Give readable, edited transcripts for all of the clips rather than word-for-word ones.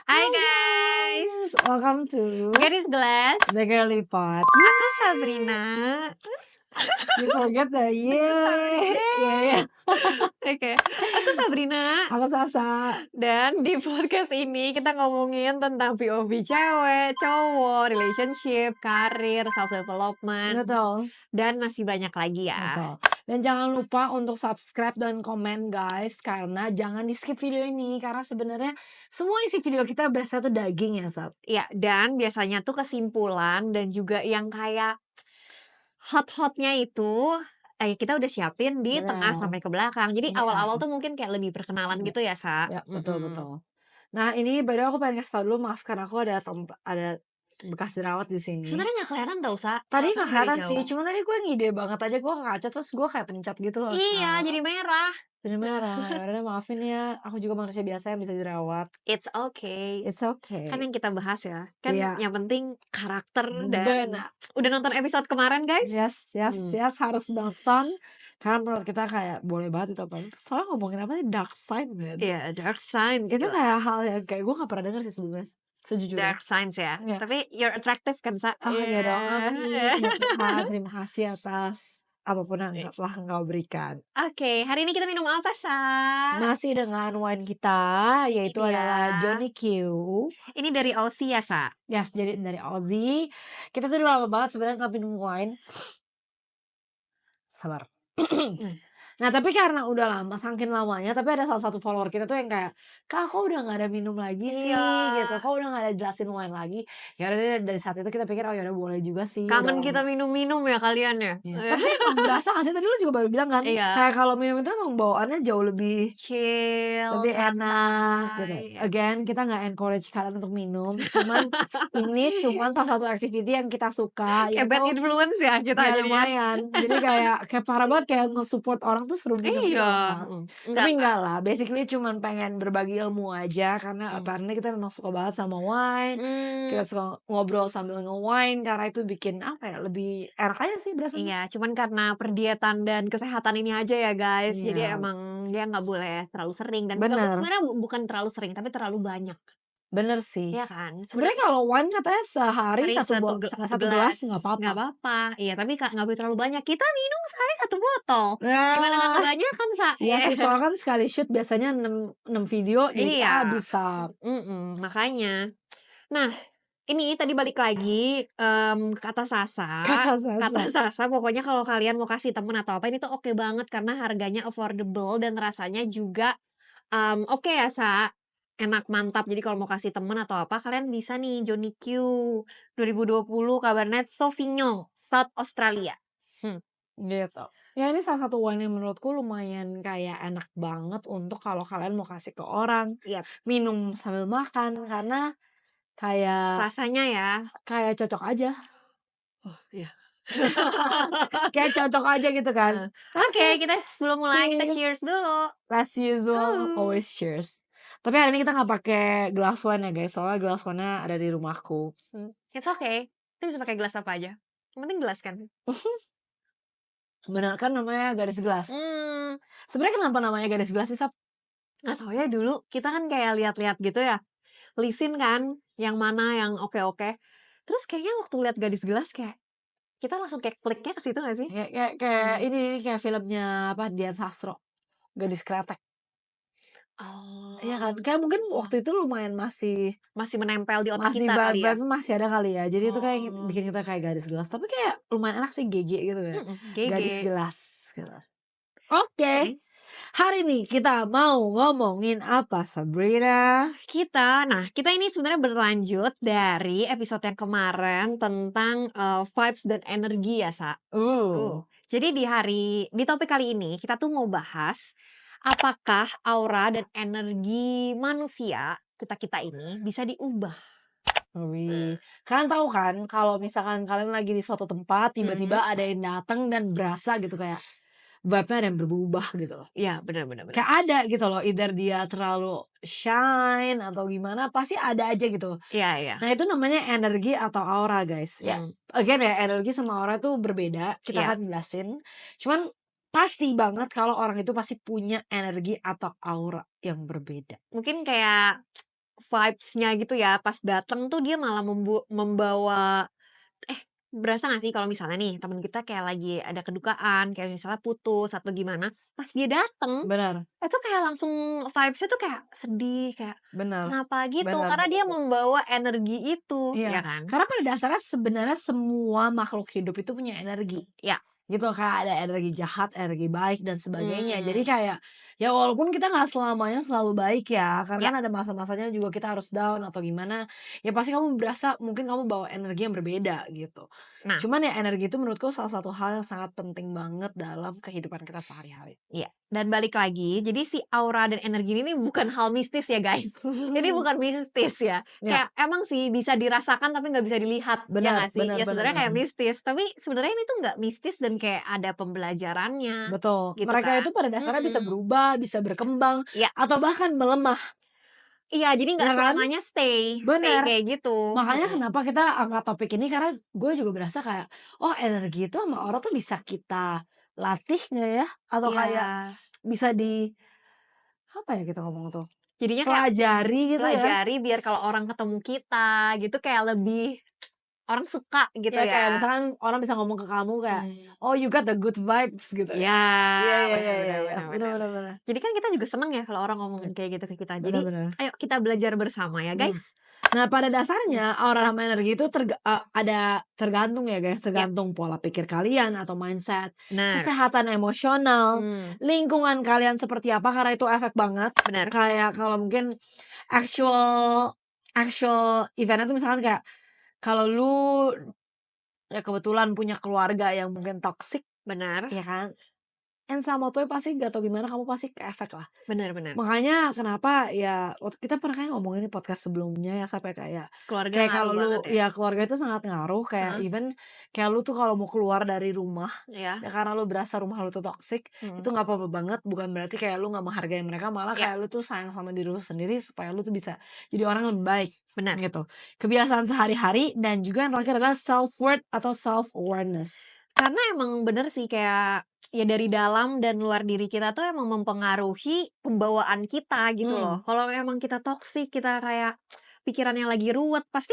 Hai guys, welcome to Gadis Gelas. The Girly Pot. Aku Sabrina. You forget the yeah. Oke, aku Sabrina. Aku Sasa. Dan di podcast ini kita ngomongin tentang POV cewek, cowok, relationship, karir, self development, Betul. dan masih banyak lagi ya. Betul. Dan jangan lupa untuk subscribe dan komen guys, karena jangan di skip video ini karena sebenarnya semua isi video kita berasa tuh daging ya Sab. Ya, dan biasanya tuh kesimpulan dan juga yang kayak hot-hotnya itu kita udah siapin di tengah sampai ke belakang. Jadi awal-awal tuh mungkin kayak lebih perkenalan gitu ya, Sa. Ya, betul. Nah, ini baru aku pengen kasih tau dulu, maafkan aku ada bekas jerawat di sini. Sebenarnya nggak kelihatan tau, Sa. Tadi nggak kelihatan sih, cuma tadi gue ngide banget aja, gue ke kaca terus gue kayak pencat gitu loh. Iya, jadi merah. Jadi merah. Yaudah, maafin ya, aku juga manusia biasa yang bisa jerawat. It's okay. It's okay. Kan yang kita bahas ya, kan yang penting karakter dan benar. Udah nonton episode kemarin guys? Yes, harus nonton. Karena menurut kita kayak boleh banget ditonton. Soalnya ngomongin apa nih, dark side man. Iya, dark signs. Itu kayak hal yang kayak gue gak pernah denger sih sebelumnya. Sejujurnya. Dark signs ya. Tapi you're attractive kan, Sa? Ya dong. Terima kasih atas apapun yang telah engkau berikan. Oke, hari ini kita minum apa, Sa? Masih dengan wine kita, yaitu adalah Johnny Q. Ini dari Aussie ya, Sa? Yes, jadi dari Aussie. Kita tuh udah lama banget sebenarnya nggak minum wine. Sabar. Nah, tapi karena udah lama, saking lamanya, tapi ada salah satu follower kita tuh yang kayak, Kak, kok udah gak ada minum lagi sih, gitu. Kok udah gak ada jelasin wine lagi. Ya udah dari saat itu kita pikir, oh yaudah boleh juga sih. Kangen kita minum-minum ya kalian ya. Tapi berasa gak sih, tadi lu juga baru bilang kan, kayak kalau minum itu emang bawaannya jauh lebih chill, lebih enak gitu. Again, kita gak encourage kalian untuk minum, cuman ini cuman salah satu activity yang kita suka. Kayak bad influence ya kita ya, lumayan. Jadi kayak parah banget kayak nge-support orang tuh suruh minum gitu. Tapi enggak lah, basically cuman pengen berbagi ilmu aja karena apparently kita memang suka banget sama wine. Kita suka ngobrol sambil nge-wine karena itu bikin apa ya, lebih enak aja sih berasa. Iya, cuman karena perdietan dan kesehatan ini aja ya guys. Jadi emang dia nggak boleh terlalu sering dan sebenarnya bukan terlalu sering tapi terlalu banyak. Bener sih. Iya kan? Sebenarnya kalau wine katanya sehari satu gelas nggak apa-apa. Nggak apa-apa. Iya, tapi nggak boleh terlalu banyak. Kita minum sehari 1 botol. Gimana nggak kebanyakan, Sa? Iya sih, soalnya kan sekali shoot biasanya 6 video. Jadi bisa. Makanya. Nah, ini tadi balik lagi kata Sasa. Pokoknya kalau kalian mau kasih temen atau apa, ini tuh oke banget karena harganya affordable dan rasanya juga oke ya, Sa. Enak, mantap. Jadi kalau mau kasih temen atau apa, kalian bisa nih Johnny Q 2020 Cabernet Sauvignon South Australia. Gitu. Ya ini salah satu wine yang menurutku lumayan kayak enak banget untuk kalau kalian mau kasih ke orang. Minum sambil makan karena kayak rasanya ya kayak cocok aja. Oh iya. Kayak cocok aja gitu kan. Oke, kita sebelum mulai kita cheers dulu. As usual, always cheers. Tapi hari ini kita nggak pakai gelas wine ya guys, soalnya gelas wine-nya ada di rumahku. It's okay. Kita bisa pakai gelas apa aja. Yang penting gelas kan. Benar kan namanya garis gelas. Sebenarnya kenapa namanya garis gelas sih, Sab? Nggak tahu ya, dulu kita kan kayak lihat-lihat gitu ya. Lisin kan yang mana yang oke-oke. Terus kayaknya waktu lihat garis gelas kayak kita langsung kayak kliknya ke situ gak sih? Kayak ini kayak filmnya apa, Dian Sastro, Gadis Kretek. Oh. Iya kan, kayak mungkin waktu itu lumayan masih menempel di otak kita kali ya. Masih ada kali ya. Jadi itu kayak bikin kita kayak garis gelas. Tapi kayak lumayan enak sih, GG gitu ya. Garis gelas gitu. Oke. Hari ini kita mau ngomongin apa, Sabrina? Kita ini sebenarnya berlanjut dari episode yang kemarin tentang vibes dan energi ya, Sa. Jadi di topik kali ini kita tuh mau bahas apakah aura dan energi manusia kita ini bisa diubah. Kalian tahu kan kalau misalkan kalian lagi di suatu tempat tiba-tiba ada yang datang dan berasa gitu kayak vibe-nya ada yang berubah gitu loh. Iya, benar. Kayak ada gitu loh, either dia terlalu shine atau gimana, pasti ada aja gitu. Iya. Nah, itu namanya energi atau aura, guys. Ya, again ya, energi sama aura itu berbeda. Kita akan jelasin. Cuman pasti banget kalau orang itu pasti punya energi atau aura yang berbeda. Mungkin kayak vibes-nya gitu ya, pas dateng tuh dia malah membawa berasa gak sih kalau misalnya nih temen kita kayak lagi ada kedukaan, kayak misalnya putus atau gimana, pas dia dateng, Benar. itu kayak langsung vibes-nya tuh kayak sedih, kayak Benar. kenapa gitu, Benar karena benar dia benar. membawa energi itu, ya Iya, kan? karena pada dasarnya sebenarnya semua makhluk hidup itu punya energi. Ya, Gitu, kayak ada energi jahat, energi baik dan sebagainya. Jadi mmm, kayak, ya walaupun kita nggak selamanya selalu baik ya, karena ya. kan ada masa-masanya juga kita harus down atau gimana, ya pasti kamu berasa mungkin kamu bawa energi yang berbeda gitu. Nah, Cuman ya energi itu menurutku salah satu hal yang sangat penting banget dalam kehidupan kita sehari-hari. iya, dan balik lagi, jadi si aura dan energi ini bukan hal mistis ya guys. Ini bukan mistis ya, Ya, kayak emang sih bisa dirasakan tapi nggak bisa dilihat, ya benar nggak sih? benar Ya benar sebenarnya kayak benar. mistis, tapi sebenarnya ini tuh nggak mistis dan kayak ada pembelajarannya, Betul, gitu mereka kan? itu pada dasarnya bisa Mhm, berubah, bisa berkembang, iya atau bahkan melemah, iya, jadi nggak ya kan? selamanya stay Bener. kayak gitu, Makanya mhm, kenapa kita angkat topik ini karena gue juga berasa kayak, oh energi itu sama orang tuh bisa kita latih nggak ya? Atau iya. kayak bisa apa ya kita ngomong tuh, Jadinya kayak pelajari gitu ya? pelajari biar kalau orang ketemu kita gitu kayak lebih orang suka gitu Ya kayak ya. misalkan orang bisa ngomong ke kamu kayak, Mmm. "Oh you got the good vibes," gitu Iya, ya. Iya iya bener iya iya bener iya, bener bener bener. bener bener. Jadi kan kita juga seneng ya kalau orang ngomongin kayak gitu ke kita. Bener Jadi, bener. ayo kita belajar bersama ya, Mmm. guys. Nah, pada Mhm, dasarnya aura sama energi itu ada tergantung ya, guys, iya, tergantung pola pikir kalian atau mindset, bener. kesehatan emosional, Mmm, lingkungan kalian seperti apa, karena itu efek banget. bener. Kayak kalau mungkin actual actual event-nya tuh misalkan kayak kalau lu ya kebetulan punya keluarga yang mungkin toxic, Bener ya kan, and sama tuh pasti gak tau gimana kamu pasti keefek lah. bener bener. Makanya kenapa ya waktu kita pernah kayak ngomongin di podcast sebelumnya ya sampai kayak Keluarga kayak kalau ngaruh lu banget ya? ya keluarga itu sangat ngaruh kayak Heeh, even kayak lu tuh kalau mau keluar dari rumah iya, ya karena lu berasa rumah lu tuh toxic itu mhm, nggak apa-apa banget, bukan berarti kayak lu nggak menghargai mereka, malah iya, kayak lu tuh sayang sama diri lu sendiri supaya lu tuh bisa jadi orang yang lebih baik bener. gitu. Kebiasaan sehari-hari dan juga yang terakhir adalah self worth atau self awareness. Karena emang bener sih kayak, ya dari dalam dan luar diri kita tuh emang mempengaruhi pembawaan kita gitu Hmm, loh. Kalau memang kita toksik, kita kayak pikirannya lagi ruwet, pasti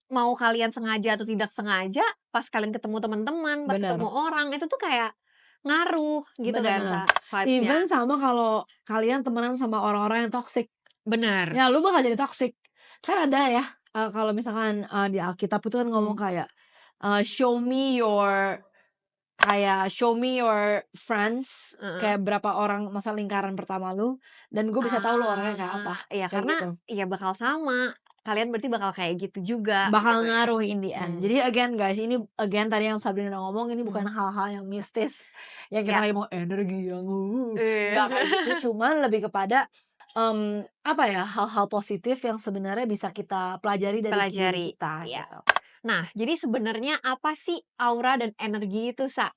mau kalian sengaja atau tidak sengaja, pas kalian ketemu teman-teman, pas ketemu benar. orang, itu tuh kayak ngaruh gitu kan Bener-bener. vibes-nya. Even sama kalau kalian temenan sama orang-orang yang toxic, Bener. ya lu bakal jadi toxic. Kan ada ya, kalau misalkan, di Alkitab itu kan ngomong Mmm, kayak, show me your friends, heeh. kayak berapa orang masa lingkaran pertama lu, dan gue bisa tahu lu orangnya kayak apa, Iya kayak karena gitu. ya bakal sama, kalian berarti bakal kayak gitu juga gitu Bakal ya. ngaruh in the end. Mmm, Jadi again guys, ini again tadi yang Sabrina ngomong ini bukan mhm, hal-hal yang mistis, yang kita iya, lagi mau energi yang, iya. nggak kayak gitu, cuman lebih kepada, apa ya, hal-hal positif yang sebenarnya bisa kita pelajari dari diri Pelajari, kita iya. gitu. Nah, jadi sebenarnya apa sih aura dan energi itu, Sa?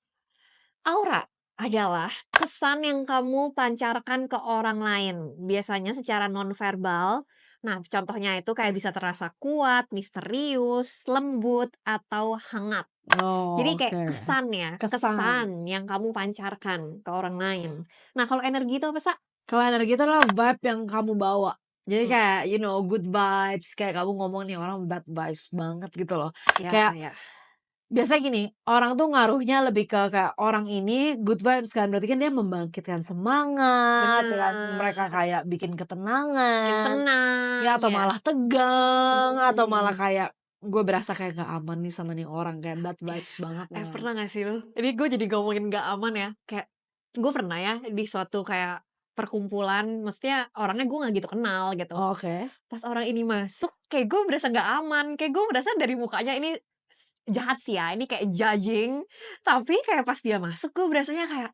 Aura adalah kesan yang kamu pancarkan ke orang lain, biasanya secara nonverbal. Nah, contohnya itu kayak bisa terasa kuat, misterius, lembut, atau hangat. Oh, Jadi kayak oke. kesan ya, Kesan. kesan yang kamu pancarkan ke orang lain. Nah, kalau energi itu apa, Sa? Kalau energi itu adalah vibe yang kamu bawa. Jadi Mmm, kayak, good vibes, kayak kamu ngomong nih orang bad vibes banget gitu loh. iya Kayak iya. biasanya gini, orang tuh ngaruhnya lebih ke kayak orang ini good vibes kan, berarti kan dia membangkitkan semangat, ya kan, mereka Bener, kayak bikin bikin ketenangan, senang ya atau ya. malah tegang, atau malah Mhm. kayak, gue berasa kayak gak aman nih sama nih orang, kayak bad vibes banget nih. Pernah gak sih lu? Ini gue jadi ngomongin gak aman ya, kayak gue pernah ya di suatu kayak perkumpulan, maksudnya orangnya gue gak gitu kenal gitu. Oke. Pas orang ini masuk, kayak gue berasa gak aman, kayak gue berasa dari mukanya ini jahat sih ya, ini kayak judging, tapi kayak pas dia masuk gue berasanya kayak,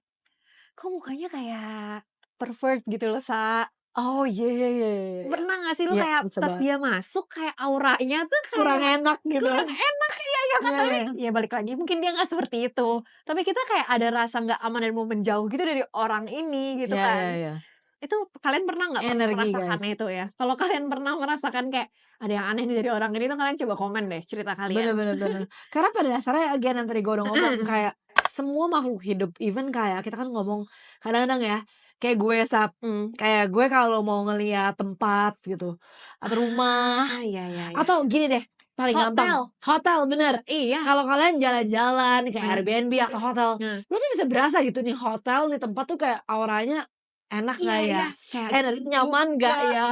kok mukanya kayak pervert gitu loh, Sa. Oh, iya iya iya iya iya. Pernah gak sih lu Iya, kayak bisa pas banget. dia masuk kayak auranya tuh Kurang kayak enak gitu. kurang enak, iya iya kan, Iya tapi iya. ya balik lagi mungkin dia nggak seperti itu, tapi kita kayak ada rasa nggak aman dan mau menjauh gitu dari orang ini gitu Iya iya kan. iya. Itu kalian pernah nggak Energi, merasakan guys. itu ya? Kalau kalian pernah merasakan kayak ada yang aneh nih dari orang ini tuh kalian coba komen deh cerita Bener kalian. bener bener. Karena pada dasarnya again yang tadi gue udah ngomong, kayak semua makhluk hidup, even kayak kita kan ngomong kadang-kadang ya, Kayak gue Mmm. kayak gue kalau mau ngelihat tempat gitu, atau rumah, Iya. atau gini deh, paling gampang, Hotel. hotel, bener. Iya, Kalau kalian jalan-jalan kayak bener. Airbnb atau hotel, Nah, lu tuh bisa berasa gitu nih hotel, nih tempat tuh kayak auranya enak nggak ya? iya, kayak Nyaman nggak juga. ya?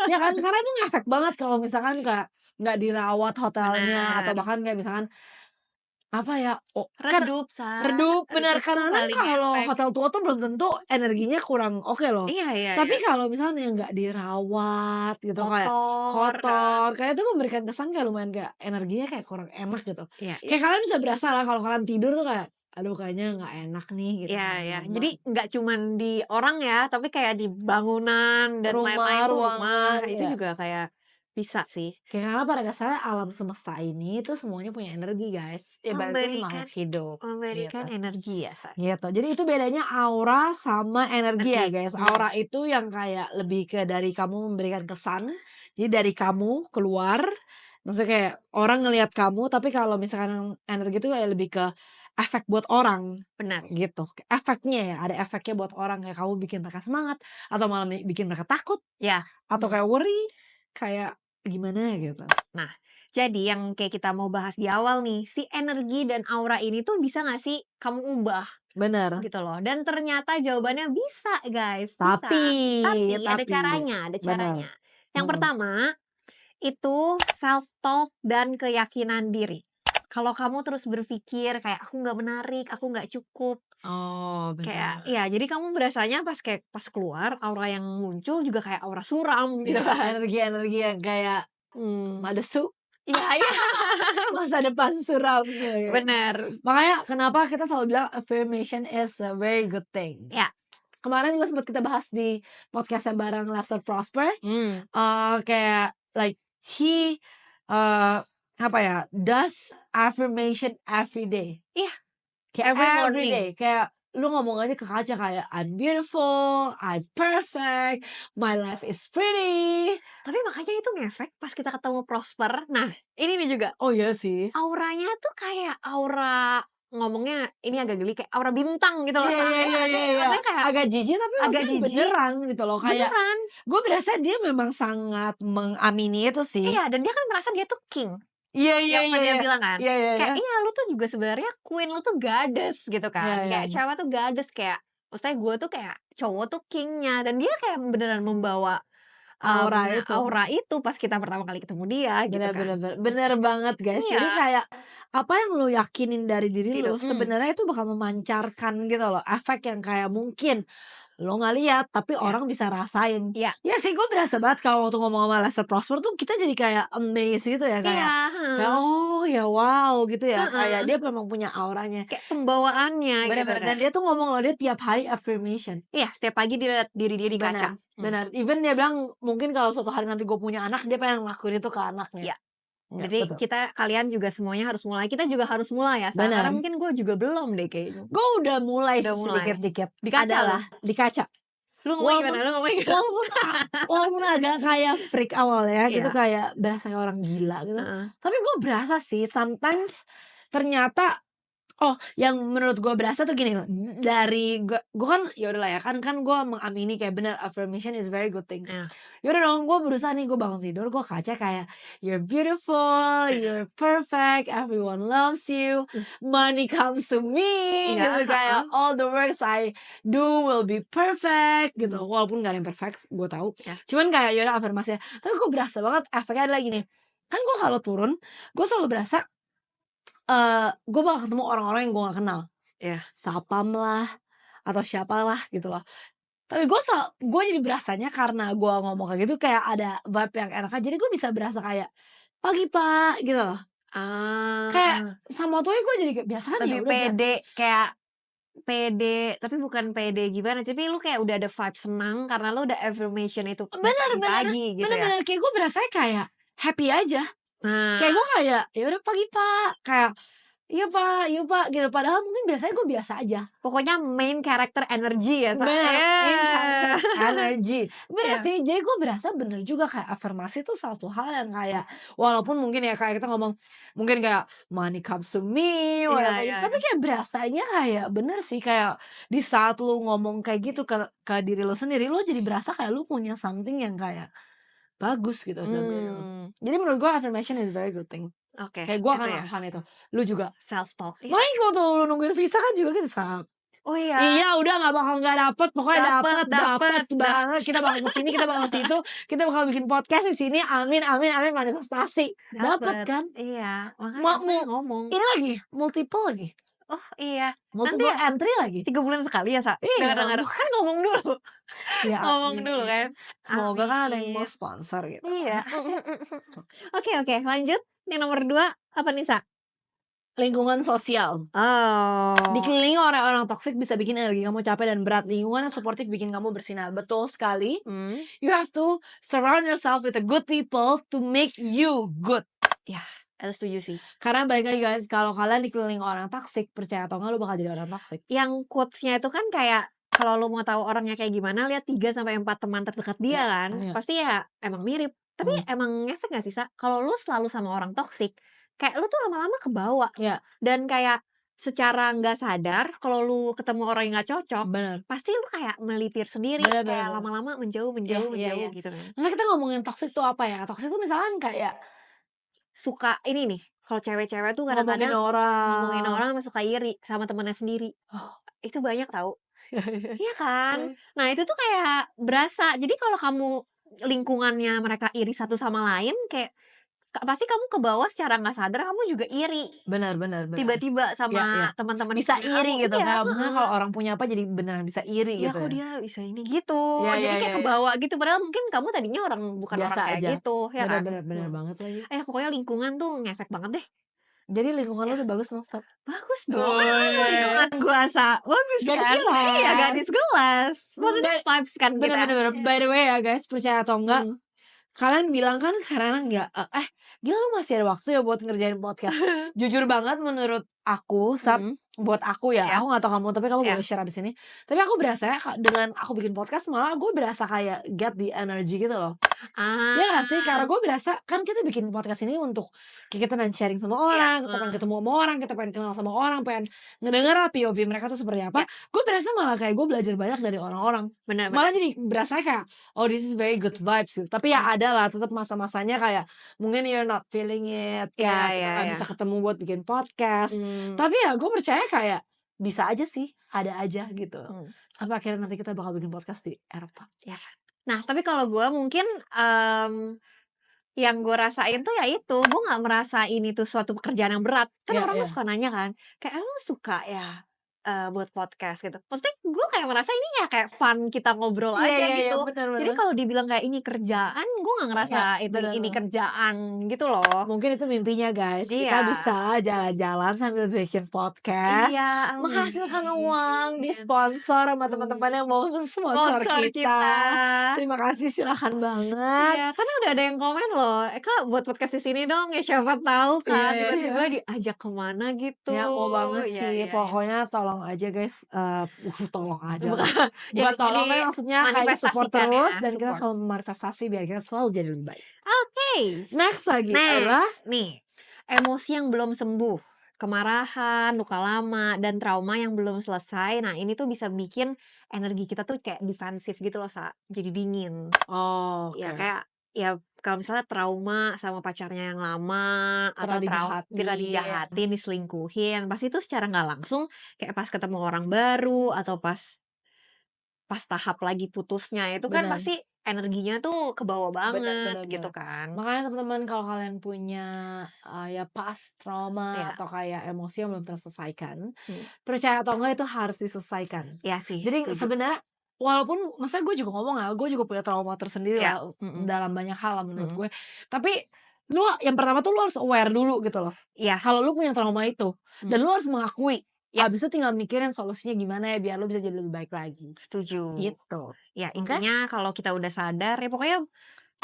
Ya kan, karena itu ngefek banget kalau misalkan kayak nggak dirawat hotelnya, atau Bener. bahkan kayak misalkan apa ya, kan Redup, Sa. redup, bener, Redup tuh kadang-kadang paling kalau ngefek. hotel tua tuh belum tentu energinya kurang oke loh. Iya. Tapi kalau misalnya nggak dirawat gitu, kayak Kotor, kotor, kayak itu memberikan kesan kayak lumayan kayak energinya kayak kurang enak gitu. iya. Kayak kalian bisa berasa lah kalau kalian tidur tuh kayak, "Aduh kayaknya nggak enak nih," gitu Iya kan, iya. lama. Jadi nggak cuman di orang ya, tapi kayak di bangunan dan Rumah, lain-lain tuh rumah, ruangan, itu ya. juga kayak bisa sih Kayak karena pada dasarnya alam semesta ini tuh semuanya punya energi guys. Ya balik lagi makhluk memberikan hidup, memberikan gitu. energi ya, Sa. Gitu, jadi itu bedanya aura sama energi ya Energi. guys. Aura itu yang kayak lebih ke dari kamu memberikan kesan, jadi dari kamu keluar, maksudnya kayak orang ngelihat kamu, tapi kalau misalkan energi itu kayak lebih ke efek buat orang, Benar. gitu. Efeknya ya, ada efeknya buat orang, kayak kamu bikin mereka semangat, atau malah bikin mereka takut, Ya. atau kayak worry, kayak gimana gitu. Nah, jadi yang kayak kita mau bahas di awal nih, si energi dan aura ini tuh bisa nggak sih kamu ubah Bener, gitu loh. Dan ternyata jawabannya bisa, guys, bisa. tapi Tapi ada tapi caranya, ada bener, caranya. Yang mhm. pertama itu self talk dan keyakinan diri. Kalau kamu terus berpikir kayak aku nggak menarik, aku nggak cukup, Oh, kayak bener. ya jadi kamu berasanya pas keluar aura yang muncul juga kayak aura suram gitu Iya, kan. energi-energi yang kayak Hmm. madesu, Iya, masa depan suram gitu. bener. Makanya kenapa kita selalu bilang affirmation is a very good thing. Ya. Kemarin juga sempat kita bahas di podcast-nya bareng Lester Prosper, Hmm. kayak like he, apa ya, does affirmation every day. Iya, Kayak every every morning. day, kayak lu ngomong aja ke kaca kayak, "I'm beautiful, I'm perfect, my life is pretty." Tapi makanya itu ngefek pas kita ketemu Prosper. Nah, ini nih juga, Oh iya sih. auranya tuh kayak aura ngomongnya ini agak geli, kayak aura bintang gitu loh, Iya Sa, iya ya iya nggak iya sih? iya. Maksudnya kayak Agak jijik tapi agak maksudnya jijik, beneran gitu loh, kayak beneran. gue berasa dia memang sangat mengamini itu sih. Iya, dan dia kan merasa dia tuh king. Iya iya Yang iya pernah dia iya. bilang kan, Iya iya iya. kayak, "Iya, lu tuh juga sebenarnya queen, lu tuh goddess," gitu Iya kan. iya Kayak iya. cewek tuh goddess, kayak maksudnya gue tuh kayak cowok tuh king-nya. Dan dia kayak beneran membawa, Aura itu. aura itu pas kita pertama kali ketemu dia gitu Bener kan. bener bener. Bener banget guys. Jadi Iya, kayak, apa yang lu yakinin dari diri gitu. lu, sebenarnya itu bakal memancarkan gitu loh, efek yang kayak mungkin lo nggak lihat, tapi Iya orang bisa rasain. iya Ya sih gue berasa banget kalau waktu ngomong sama Lester Prosper tuh kita jadi kayak amazed gitu ya, iya, kayak, "Oh ya wow," gitu ya, kayak heeh, dia memang punya auranya. kayak pembawaannya gitu Bener-bener, dan kan. dia tuh ngomong loh, dia tiap hari affirmation. Iya, setiap pagi dia lihat diri dia di kaca. Bener bener, even dia bilang mungkin kalau suatu hari nanti gue punya anak, dia pengen ngelakuin itu ke anaknya. Iya, Ya jadi betul. kalian juga semuanya harus mulai. Kita juga harus mulai ya, Sa, karena Bener. mungkin gue juga belum deh kayaknya. Gue udah mulai Udah sih mulai. sedikit-dikit, Di kaca lu? adalah di kaca. Lu ngomong Walaupun gimana? Lu ngomong gimana? walaupun walaupun agak kayak freak awal ya, gitu, Iya, kayak berasa kayak orang gila gitu. heeh. Tapi gue berasa sih sometimes ternyata, oh, yang menurut gue berasa tuh gini loh, dari gue kan ya udahlah ya, kan gue mengamini kayak bener affirmation is very good thing. Iya, Ya udah dong, gue berusaha nih, gue bangun tidur, gue kaca kayak you're beautiful, you're perfect, everyone loves you, money comes to me, iya, gitu, kayak heeh. all the works I do will be perfect gitu. Mmm, Walaupun gak ada yang perfect, gue tahu. iya. Cuman kayak yaudah afirmasinya. Tapi gue berasa banget efeknya adalah gini. Kan gue kalau turun, gue selalu berasa gue bakal ketemu orang-orang yang gue gak kenal. Iya. Sapam lah, atau siapalah gitu loh. Tapi gue jadi berasanya karena gue ngomong kayak gitu kayak ada vibe yang enak aja. Jadi gue bisa berasa kayak, "Pagi Pak," gitu loh. Kayak Ah, sama tuanya gue jadi kayak biasa kan, ya lebih udah pede, kayak pede, tapi bukan pede gimana, tapi lu kayak udah ada vibe senang karena lu udah affirmation itu bener bener pagi-pagi gitu bener ya? bener kayak gue berasanya kayak happy aja. Nah, Kayak gue kayak, "Ya udah pagi Pak," kayak iya pak gitu, padahal mungkin biasanya gue biasa aja. Pokoknya main character energy ya, Bener, main character energy. Bener Iya. sih, jadi gue berasa bener juga kayak afirmasi tuh satu hal yang kayak walaupun mungkin ya kayak kita ngomong mungkin kayak money comes to me, Iya whatever iya gitu, tapi kayak berasanya kayak bener sih kayak di saat lu ngomong kayak gitu ke diri lu sendiri, lu jadi berasa kayak lu punya something yang kayak bagus gitu dalam diri lu. Jadi menurut gue affirmation is very good thing. Oke, Kayak gue itu akan ya, melakukan itu. Lu juga? self talk. Iya. Makanya waktu lu nungguin visa kan juga gitu, Sab. Oh iya, Iya udah nggak dapet, pokoknya dapet dapet dapet banget, kita bakal ke sini, kita bakal ke situ, kita bakal bikin podcast di sini, amin amin amin, manifestasi. Dapet dapet. kan? Iya, makanya aku Mau ngomong. ini lagi, multiple lagi, Oh iya, nanti multiple ya entry lagi. 3 bulan sekali ya, Sa? Iya, Dengar-dengar, kan ngomong dulu. ya Ngomong dulu kan. semoga kan ada yang mau Amin. sponsor gitu. Iya. Oke, lanjut. Yang nomor 2 apa nih, Sa? Lingkungan sosial. Oh. Dikelilingi orang-orang toksik bisa bikin energi kamu capek dan berat. Lingkungan yang suportif bikin kamu bersinar. Betul sekali. You have to surround yourself with the good people to make you good. Ya, aku setuju sih. Karena balik lagi guys, kalau kalian dikelilingi orang toksik, percaya atau enggak lu bakal jadi orang toksik. Yang quotes-nya itu kan kayak kalau lu mau tahu orangnya kayak gimana, lihat 3 sampai 4 teman terdekat dia kan. Iya. Pasti ya emang mirip. Tapi emang ngefek gak sih, Sa? Kalau lu selalu sama orang toksik, kayak lu tuh lama-lama kebawa. Iya. Dan kayak secara nggak sadar kalau lu ketemu orang yang nggak cocok, Bener. pasti lu kayak melipir sendiri, Bener, kayak bener. lama-lama menjauh Iya. gitu kan. Maksudnya kita ngomongin toksik tuh apa ya? Toksik tuh misalkan kayak Suka ini nih, kalau cewek-cewek tuh ngomongin kadang-kadang ngomongin orang. orang sama suka iri sama temennya sendiri. Itu banyak tahu. Iya kan? Nah, itu tuh kayak berasa. Jadi kalau kamu lingkungannya mereka iri satu sama lain, kayak pasti kamu ke bawah secara nggak sadar kamu juga iri. Benar. Tiba-tiba sama Iya. teman-teman Bisa iri kamu. gitu. Iya, Kayak maksudnya kalau orang punya apa jadi beneran bisa iri ya gitu kok ya. dia bisa ini gitu. Iya, Jadi kayak iya. kebawa gitu. Padahal mungkin kamu tadinya bukan orang Biasa kayak aja. gitu, ya kan? Bener banget lagi. Pokoknya lingkungan tuh ngefek banget deh. Jadi lingkungan lu udah bagus belum, Sob? Bagus dong, kan emang lingkungan gua, Sa. Bagus Gadis kan? gelas. Iya, gadis gelas. Positive vibes kan kita. Bener. By the way ya guys, percaya atau enggak, kalian bilang kan karena enggak, gila lu masih ada waktu ya buat ngerjain podcast. Jujur banget menurut aku, Sab, buat aku ya, aku gak tau kamu, tapi kamu boleh share abis ini. Tapi aku berasa ya, dengan aku bikin podcast malah gue berasa kayak get the energy gitu loh. Ya gak sih? Karena gue berasa kan kita bikin podcast ini untuk kita pengen sharing sama orang, kita pengen ketemu sama orang, kita pengen kenal sama orang, pengen ngedenger POV mereka tuh seperti apa. Gue berasa malah kayak gue belajar banyak dari orang-orang. Benar. Malah jadi berasa kayak oh this is very good vibes gitu. Tapi ya ada lah tetap masa-masanya kayak mungkin you're not feeling it, kayak kita gak bisa ketemu buat bikin podcast. Tapi ya gue percaya kayak bisa aja sih, ada aja gitu. Sampai akhirnya nanti kita bakal bikin podcast di Eropa. Ya. Nah, tapi kalau gue mungkin yang gue rasain tuh ya itu, gue gak merasa ini tuh suatu pekerjaan yang berat. Kan orang tuh suka nanya kan, kayak lu suka ya buat podcast gitu. Maksudnya gue kayak merasa ini ya kayak fun kita ngobrol aja gitu. Bener. Jadi kalau dibilang kayak ini kerjaan, gue gak ngerasa ini kerjaan gitu loh. Mungkin itu mimpinya guys. Kita bisa jalan-jalan sambil bikin podcast. Iya, menghasilkan uang, disponsor sama teman-teman yang mau sponsor kita. Terima kasih, silakan banget. Iya, karena udah ada yang komen loh, Kak buat podcast di sini dong, ya siapa tahu kan tiba-tiba diajak kemana gitu. Ya mau banget sih, pokoknya tolong aja guys, tolong aja. Bukan tolong kan maksudnya kayak support terus dan kita selalu manifestasi biar kita selalu jadi lebih baik. Oke. Next lagi adalah nih, emosi yang belum sembuh, kemarahan, luka lama, dan trauma yang belum selesai. Nah, ini tuh bisa bikin energi kita tuh kayak defensif gitu loh, Sa. Jadi dingin. Oh, ya kayak ya kalau misalnya trauma sama pacarnya yang lama atau pernah dijahatin, diselingkuhin, pasti itu secara nggak langsung kayak pas ketemu orang baru atau pas tahap lagi putusnya itu kan pasti energinya tuh kebawa banget gitu kan. Makanya teman-teman kalau kalian punya ya past trauma atau kayak emosi yang belum terselesaikan, percaya atau enggak itu harus diselesaikan. Iya sih. Jadi sebenarnya walaupun maksudnya gue juga ngomong gue juga punya trauma tersendiri lah dalam banyak hal lah menurut gue. Tapi lu yang pertama tuh lu harus aware dulu gitu loh. Iya. Kalau lu punya trauma itu dan lu harus mengakui. Habis itu tinggal mikirin solusinya gimana ya biar lu bisa jadi lebih baik lagi. Setuju. Gitu. Ya intinya kalau kita udah sadar ya pokoknya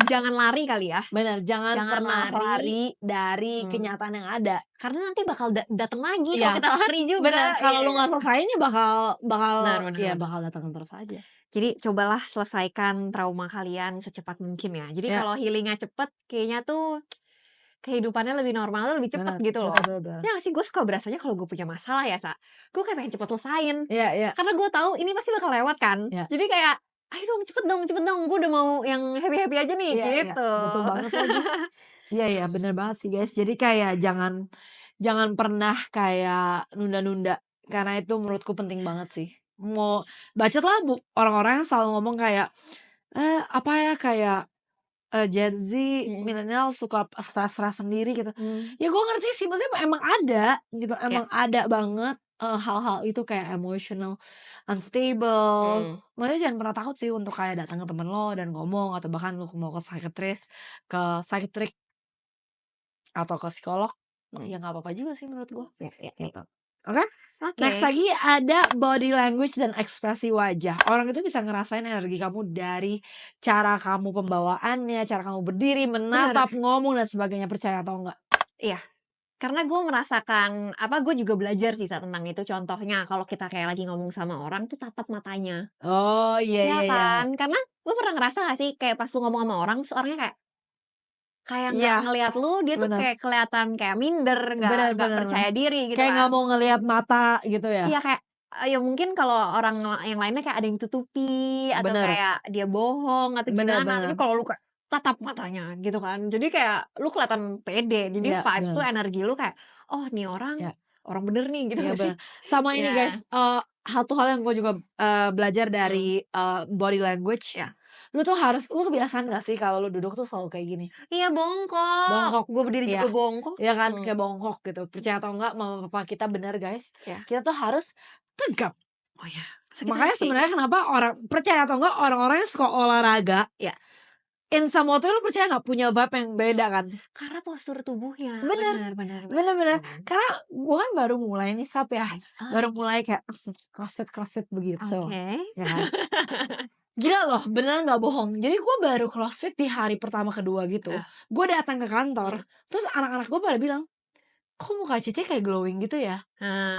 jangan lari kali ya. Bener, jangan pernah lari dari kenyataan yang ada. Karena nanti bakal datang lagi kalau Iya. kita lari juga. Bener, kalau lu nggak selesaiin ya bakal Benar. bakal datang terus aja. Jadi cobalah selesaikan trauma kalian secepat mungkin ya. Jadi kalau healing-nya cepet, kayaknya tuh kehidupannya lebih normal tuh lebih cepet gitu loh. Bener. Ya nggak sih, gue suka berasanya kalau gue punya masalah ya, gue kayak pengen cepet selesain. Iya. Karena gue tahu ini pasti bakal lewat kan. Jadi kayak, ayo dong cepet dong, gue udah mau yang happy-happy aja nih, Iya, gitu. betul banget lagi. Iya, bener banget sih guys. Jadi kayak jangan pernah kayak nunda-nunda, karena itu menurutku penting banget sih. Mau bacot lah orang-orang yang selalu ngomong kayak, apa ya, kayak Gen Z, milenial suka stres-stres sendiri gitu. Ya gue ngerti sih, maksudnya emang ada gitu, emang ada banget hal-hal itu kayak emotional, unstable. Makanya jangan pernah takut sih untuk kayak datang ke temen lo dan ngomong, atau bahkan lu mau ke psikiatrik atau ke psikolog. Ya nggak apa-apa juga sih menurut gue. Gitu. Oke? Next lagi ada body language dan ekspresi wajah. Orang itu bisa ngerasain energi kamu dari cara kamu pembawaannya, cara kamu berdiri, menatap, ngomong, dan sebagainya. Percaya atau enggak? Iya. Karena gue merasakan, gue juga belajar sih tentang itu. Contohnya kalau kita kayak lagi ngomong sama orang tuh tatap matanya. Oh iya kan? Karena lu pernah ngerasa gak sih kayak pas lu ngomong sama orang, terus orangnya kayak nggak ngelihat lu, dia tuh kayak kelihatan kayak minder, nggak percaya diri gitu kayak nggak kan. mau ngelihat mata gitu ya. Iya kayak, ya mungkin kalau orang yang lainnya kayak ada yang tutupi, atau kayak dia bohong atau gimana. Tapi kalau lu kayak tatap matanya gitu kan, jadi kayak lu kelihatan pede. Jadi vibes tuh, energi lu kayak, oh nih orang bener nih gitu sih. Sama ini guys, satu hal yang gue juga belajar dari body language. Lu kebiasaan gak sih kalau lu duduk tuh selalu kayak gini? Iya, bongkok. Gue berdiri juga bongkok. Iya kan, kayak bongkok gitu. Percaya atau enggak, mama papa kita bener guys. Kita tuh harus tegap. Oh ya. Makanya sebenarnya kenapa percaya atau enggak, orang-orang yang suka olahraga, in some way lu percaya nggak punya vibe yang beda kan? Karena postur tubuhnya. Bener. Karena gue kan baru mulai nih Sap ya. Baru mulai kayak crossfit begitu. Ya kan? Gila loh, beneran gak bohong. Jadi gue baru crossfit di hari pertama kedua gitu. Gue datang ke kantor, terus anak-anak gue pada bilang, kok muka Cici kayak glowing gitu ya?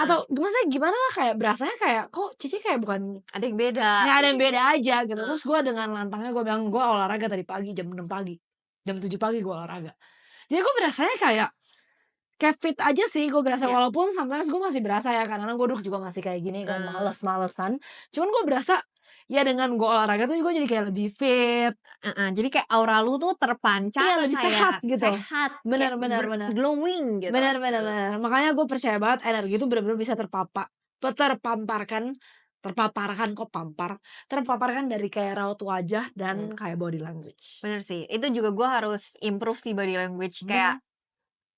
Atau gimana lah, kayak berasanya kayak, kok Cici kayak bukan, ada yang beda. Kayak ada yang beda aja gitu. Terus gue dengan lantangnya gue bilang, gue olahraga tadi pagi jam 6 pagi. Jam 7 pagi gue olahraga. Jadi gue berasanya kayak fit aja sih gue berasa. Walaupun sometimes gue masih berasa ya, karena gue duduk juga masih kayak gini kan, males-malesan. Cuman gue berasa, ya dengan gue olahraga tuh gue jadi kayak lebih fit. Jadi kayak aura lu tuh terpancar. Iya, lebih sehat gitu. Bener. Glowing gitu. Bener. Makanya gue percaya banget energi itu bener-bener bisa terpaparkan dari kayak raut wajah dan kayak body language. Bener sih. Itu juga gue harus improve sih body language. Kayak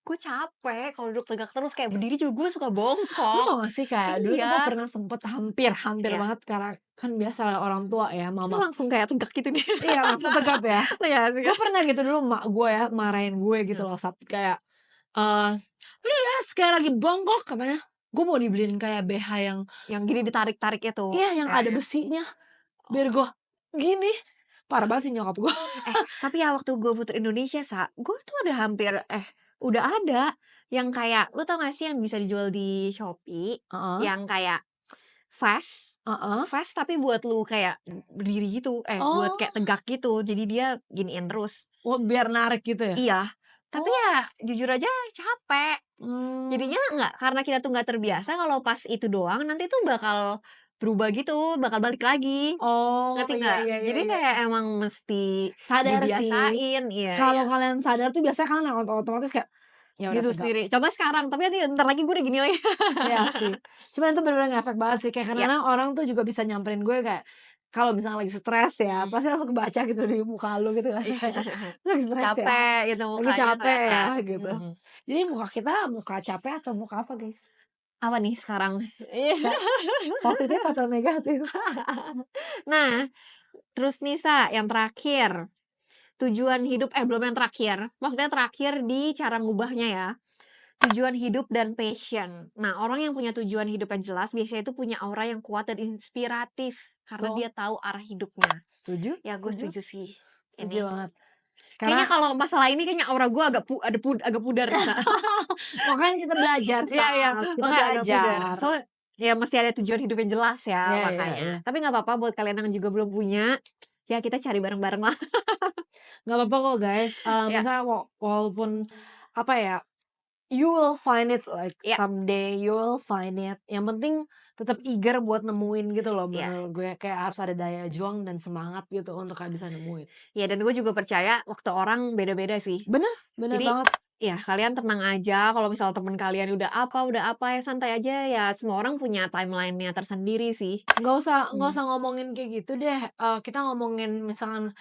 gue capek kalau duduk tegak terus, kayak berdiri juga gue suka bongkok. Lu tau gak sih kayak dulu tuh gue pernah sempet hampir banget, karena kan biasa orang tua ya, mama lu langsung kayak tegak gitu nih. Iya, langsung tegap ya. Gue pernah gitu dulu, mak gue ya marahin gue gitu loh Sap, kayak udah ya sekali lagi bongkok katanya. Gue mau dibeliin kayak BH yang gini ditarik-tarik itu. Iya, yang ada besinya, biar gue gini. Parah banget sih nyokap gue. Tapi ya waktu gue puter Indonesia gue tuh udah ada yang kayak, lu tau gak sih yang bisa dijual di Shopee, yang kayak fast tapi buat lu kayak berdiri gitu, buat kayak tegak gitu, jadi dia giniin terus. Biar narik gitu ya? Iya. Tapi ya jujur aja capek. Jadinya karena kita tuh nggak terbiasa, kalau pas itu doang nanti tuh bakal berubah gitu, bakal balik lagi. Ngerti nggak? Jadi kayak emang mesti sadar dibiasain. sih. Kalau kalian sadar tuh biasanya kalian otomatis kayak gitu sendiri. Coba sekarang, tapi nanti ntar lagi gue udah gini lagi. Iya sih. Cuma itu bener-bener ngefek banget sih. Kayak karena orang tuh juga bisa nyamperin gue kayak, kalau misalnya lagi stres ya, pasti langsung kebaca gitu di muka lu gitu kan. Lagi stres capek gitu mukanya. Lagi capek ya gitu. Jadi muka kita muka capek atau muka apa guys? Apa nih sekarang? Positif atau negatif? Nah, terus nih yang terakhir. Tujuan hidup, belum yang terakhir. Maksudnya terakhir di cara ngubahnya ya. Tujuan hidup dan passion. Nah, orang yang punya tujuan hidup yang jelas biasanya itu punya aura yang kuat dan inspiratif, karena dia tahu arah hidupnya. Setuju? Ya, gue setuju sih. Setuju banget. Kayaknya Karena kalau masalah ini kayaknya aura gue agak pudar Sa. makanya kita belajar, Iya iya, Sal, kita makanya agak pudar. belajar. Soalnya ya mesti ada tujuan hidup yang jelas ya Iya iya makanya. iya. Tapi nggak apa-apa buat kalian yang juga belum punya, ya kita cari bareng-bareng lah. Nggak apa-apa kok guys, Ya, misalnya walaupun apa ya, you will find it like ya, someday, you will find it. Yang penting tetap eager buat nemuin gitu loh ya. menurut gue. Kayak harus ada daya juang dan semangat gitu untuk kayak bisa nemuin. Ya dan gue juga percaya waktu orang beda-beda sih. Bener, bener Jadi banget. ya kalian tenang aja kalau misal temen kalian udah apa ya santai aja ya semua orang punya timeline-nya tersendiri sih. Nggak Hmm. usah ngomongin kayak gitu deh. Kita ngomongin misalkan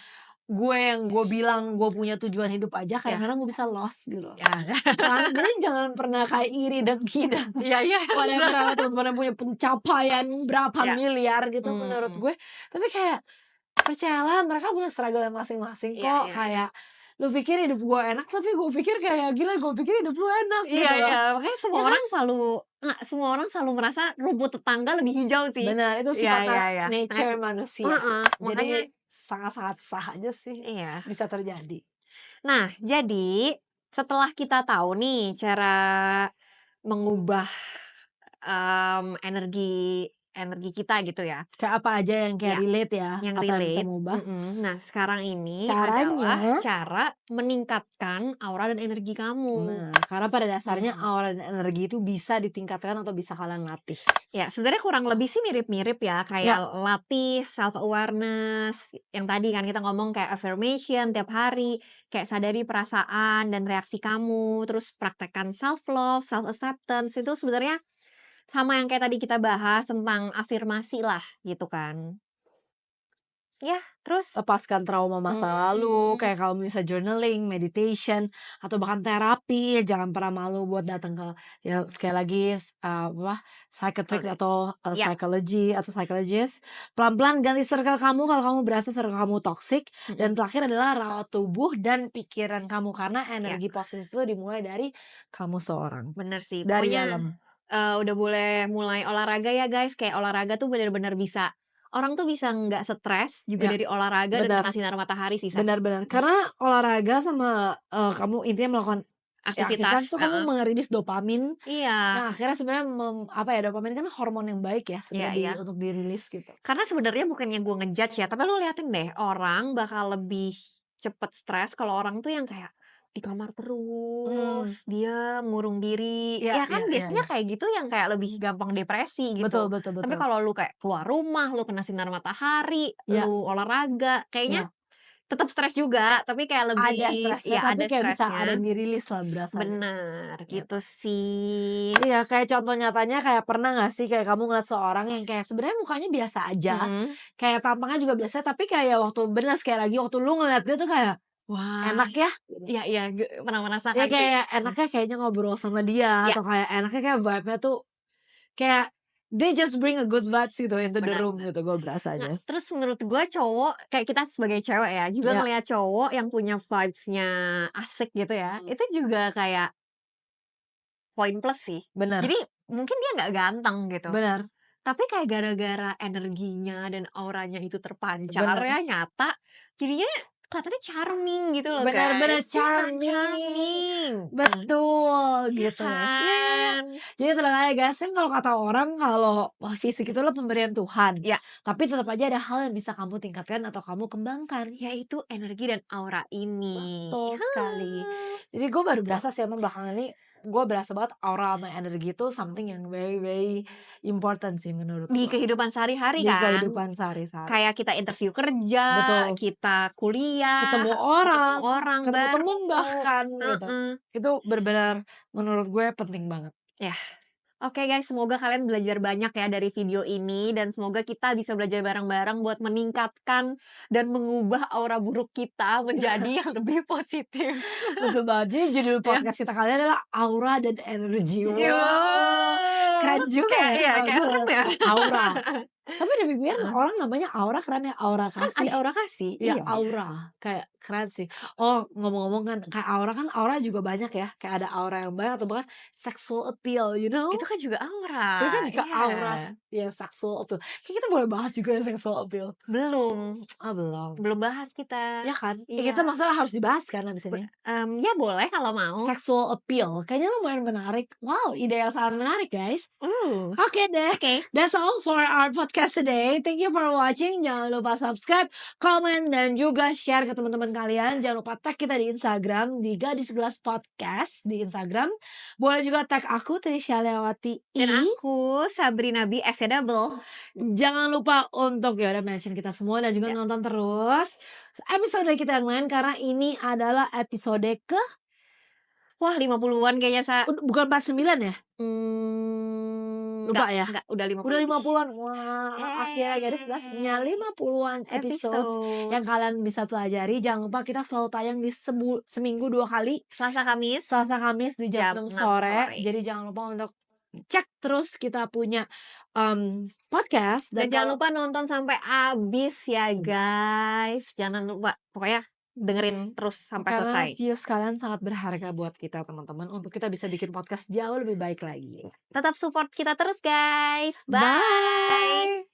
gue bilang gue punya tujuan hidup aja, Ya, kadang-kadang gue bisa lost gitu loh. ya, Kan? Jadi jangan pernah kayak iri dengki dan iya iya. whatever teman-teman yang punya pencapaian berapa Ya, miliar gitu menurut gue. Tapi kayak percayalah mereka punya struggle masing-masing iya kok. iya. Kayak lu pikir hidup gue enak, tapi gue pikir kayak gila, gue pikir hidup lu enak Iya gitu loh. iya, makanya semua Ya kan? semua orang selalu merasa rumput tetangga lebih hijau sih. Benar, itu Iya iya sifatnya iya. nature manusia. Makanya Jadi sangat-sangat sah aja sih iya. bisa terjadi. Nah, jadi setelah kita tahu nih cara mengubah energi kita gitu ya, Kayak apa aja yang kayak ya, relate ya, yang apa yang bisa relate. mengubah. Nah, sekarang ini adalah Caranya, cara meningkatkan aura dan energi kamu. nah, karena pada dasarnya aura dan energi itu bisa ditingkatkan atau bisa kalian latih. Ya, sebenarnya kurang lebih sih mirip-mirip ya, kayak latih self awareness. Yang tadi kan kita ngomong kayak affirmation tiap hari, kayak sadari perasaan dan reaksi kamu, terus praktekkan self love, self acceptance itu sebenarnya sama yang kayak tadi kita bahas tentang afirmasi lah gitu kan. Ya, terus Lepaskan trauma masa lalu, kayak kamu bisa journaling, meditation, atau bahkan terapi. Jangan pernah malu buat datang ke, ya sekali lagi psychiatrist atau ya, psychology atau psychologist. Pelan-pelan ganti circle kamu kalau kamu berasa circle kamu toxic. Dan terakhir adalah rawat tubuh dan pikiran kamu karena energi positif itu dimulai dari kamu seorang. bener sih. Dari Pokoknya dalam. udah boleh mulai olahraga ya guys, kayak olahraga tuh bener-bener bisa orang tuh bisa nggak stres juga Ya, dari olahraga dan benar. kena sinar matahari sih, Sa. Benar-benar. Karena olahraga sama kamu intinya melakukan aktivitas Aktivitas, tuh kamu merilis dopamin. iya. Nah, akhirnya sebenarnya dopamin kan hormon yang baik ya sebenarnya Iya. untuk dirilis gitu. Karena sebenarnya bukannya gue ngejudge ya, tapi lu liatin deh, orang bakal lebih cepet stres kalau orang tuh yang kayak di kamar terus, dia ngurung diri. Iya, Ya kan iya, iya, biasanya iya. kayak gitu yang kayak lebih gampang depresi Betul, gitu. betul, Tapi betul. kalau lu kayak keluar rumah, lu kena sinar matahari, Iya, lu olahraga, kayaknya iya. tetap stres juga, tapi kayak lebih Ada stresnya, ya tapi ada kayak bisa ada stresnya. yang dirilis lah berasanya. Bener, Gitu. gitu sih. Iya, kayak contoh nyatanya kayak pernah gak sih kayak kamu ngeliat seorang yang kayak sebenarnya mukanya biasa aja, kayak tampangnya juga biasa, tapi kayak sekali lagi waktu lu ngeliat dia tuh kayak Wah, enak ya. iya iya, pernah Ya merasakan sih. kayak enaknya kayaknya ngobrol sama dia Ya, atau kayak enaknya kayak vibe-nya tuh kayak they just bring a good vibes gitu into the benar room benar. gitu gue Nah, berasanya. terus menurut gue cowok, kayak kita sebagai cewek ya, juga Ya, ngelihat cowok yang punya vibes-nya asik gitu ya, itu juga kayak poin plus sih. benar, Jadi mungkin dia nggak ganteng gitu, benar, tapi kayak gara-gara energinya dan auranya itu terpancar benar, ya nyata, jadinya kelihatannya charming gitu loh benar-benar guys, super charming, charming. betul Iya gitu guys. Ya. kan? Jadi tenang aja guys, kan kalau kata orang kalau fisik itu adalah pemberian Tuhan, Ya, tapi tetap aja ada hal yang bisa kamu tingkatkan atau kamu kembangkan. yaitu energi dan aura ini. Betul sekali. Jadi gue baru berasa sih emang belakangan ini gue berasa banget aura sama energi itu something yang very very important sih menurut Di gue kehidupan sehari-hari di kan, kehidupan sehari-hari. kayak kita interview kerja, Betul. kita kuliah, Ketemu orang ketemu baru. temen bahkan gitu. Heeh. Itu benar-benar menurut gue penting banget. Ya, oke guys, semoga kalian belajar banyak ya dari video ini dan semoga kita bisa belajar bareng-bareng buat meningkatkan dan mengubah aura buruk kita menjadi yang lebih positif. Betul banget. Jadi judul podcast kita kali ini adalah aura dan energi. Wow. Keren juga ya. Iya, kayak serem ya. Aura. Tapi dipikir orang namanya Aura keren ya, Aura Kan ada Kasih. Aura Kasih, Ya iya. Aura, kayak keren sih. Oh, ngomong-ngomong kan kayak Aura juga banyak ya, kayak ada aura yang baik atau bahkan sexual appeal, you know? Itu kan juga Itu kan aura, juga iya. aura yang sexual appeal. Kayak kita boleh bahas juga ya sexual appeal. Belum, Ah, belum. belum bahas kita. Ya kan? Iya. Kita maksudnya harus dibahas kan abis ini. Ya boleh kalau mau. Sexual appeal, kayaknya lumayan menarik. Wow, ide yang sangat menarik guys. Oke deh, Oke. that's all for our podcast today. Thank you for watching. Jangan lupa subscribe, komen, dan juga share ke teman-teman kalian. Jangan lupa tag kita di Instagram di Gadis Gelas Podcast di Instagram. Boleh juga tag aku Trisha Lewati Dan aku Sabrina B double. Jangan lupa untuk ya udah mention kita semua dan juga nonton terus episode kita yang lain karena ini adalah episode ke Wah 50-an kayaknya bukan 49 ya? Lupa ya? Enggak, udah 50. Udah 50-an. Wah, akhirnya Gadis Gelas punya 50-an episode yang kalian bisa pelajari. Jangan lupa kita selalu tayang di seminggu 2 kali. Selasa Kamis di jam 6 sore. Jadi jangan lupa untuk cek terus kita punya podcast. Dan jangan lupa nonton sampai habis ya guys. Jangan lupa, pokoknya dengerin terus sampai selesai. Karena views kalian sangat berharga buat kita teman-teman untuk kita bisa bikin podcast jauh lebih baik lagi. Tetap support kita terus guys. Bye.